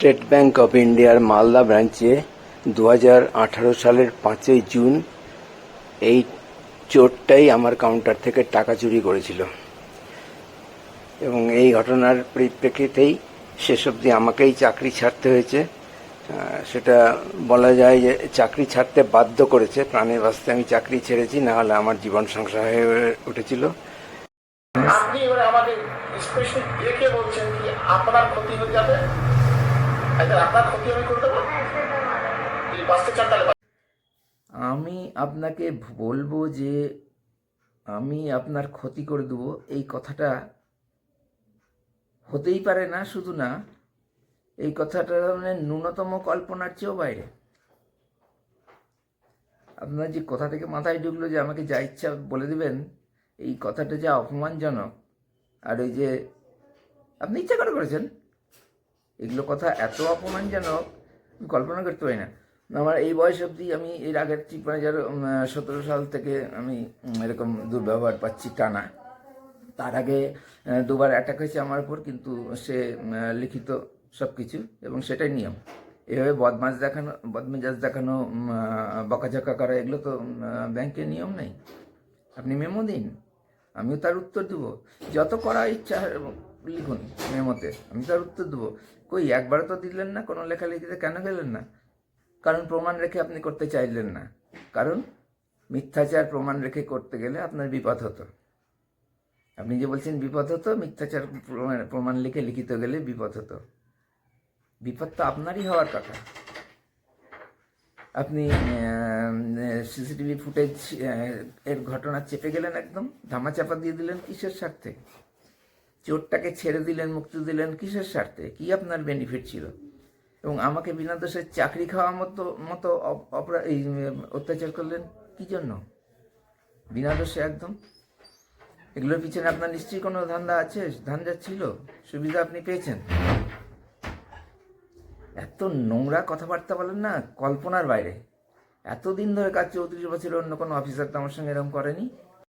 State bank of ইন্ডিয়ার মালদা ব্রাঞ্চে 2018 সালের 5ই জুন এই চোরটাই আমার কাউন্টার থেকে টাকা চুরি করেছিল এবং এই ঘটনার পরিপ্রেক্ষিতেই শেষ অবধি আমাকেই চাকরি ছাড়তে হয়েছে। সেটা বলা যায় যে চাকরি ছাড়তে বাধ্য করেছে, প্রাণের বাঁচতে আমি চাকরি ছেড়েছি, না হলে আমার জীবন সংসার হয়ে উঠেছিল। আপনি এবারে আমাকে স্পেশালি দেখে বলছেন কি আপনার ক্ষতি হয়ে যাবে, আপনার ক্ষতি আমি করে দেবো, বাঁচতে চান তাহলে। আমি আপনাকে বলবো যে আমি আপনার ক্ষতি করে দেবো, এই কথাটা হতেই পারে না। শুধু না, এই কথাটা মানে ন্যূনতম কল্পনার চেয়েও বাইরে। আপনার যে কথা থেকে মাথায় ঢুকলো যে আমাকে যা ইচ্ছা বলে দেবেন, এই কথাটা যা অপমানজনক, আর ওই যে আপনি ইচ্ছা করে করেছেন, এগুলো কথা এত অপমানজনক কল্পনা করতে পারি না। আমার এই বয়স অবধি আমি এর আগের চিফ ম্যানেজার 17 সাল থেকে আমি এরকম দুর্ব্যবহার পাচ্ছি টানা। তার আগে দুবার অ্যাটাক হয়েছে আমার উপর, কিন্তু সে লিখিত সব কিছু, এবং সেটাই নিয়ম। এভাবে বদমেজাজ দেখানো, বকাঝকা করা, এগুলো তো ব্যাংকের নিয়ম নেই। আপনি মেমো দিন, আমিও তার উত্তর দেবো। যত করা ইচ্ছা লিখুন মেমোতে, আমি তার উত্তর দেবো। কই একবারও তো দিলেন না কোনো লেখালেখিতে, কেন গেলেন না? কারণ প্রমাণ রেখে আপনি করতে চাইলেন না, কারণ মিথ্যাচার প্রমাণ রেখে করতে গেলে আপনার বিপদ হতো। আপনি যে বলছেন বিপদ হতো, মিথ্যাচার প্রমাণ লিখে লিখিত গেলে বিপদ হতো। বিপদ তো আপনারই হওয়ার কথা। আপনি সিসিটিভি ফুটেজ এর ঘটনা চেপে গেলেন, একদম ধামাচাপা দিয়ে দিলেন। কিসের স্বার্থে? চোরটাকে ছেড়ে দিলেন, মুক্তি দিলেন কিসের স্বার্থে? কি আপনার বেনিফিট ছিল? এবং আমাকে বিনা দোষে চাকরি খাওয়ার মতো মতো অত্যাচার করলেন কি জন্য? বিনা দোষে একদম। এগুলোর পিছনে আপনার নিশ্চয়ই কোনো ধান্দা ছিল, সুবিধা আপনি পেয়েছেন। এত নোংরা কথাবার্তা বলেন না, কল্পনার বাইরে। এতদিন ধরে কাজ 34 বছরের অন্য কোনো অফিসার তো আমার সঙ্গে এরকম করেনি।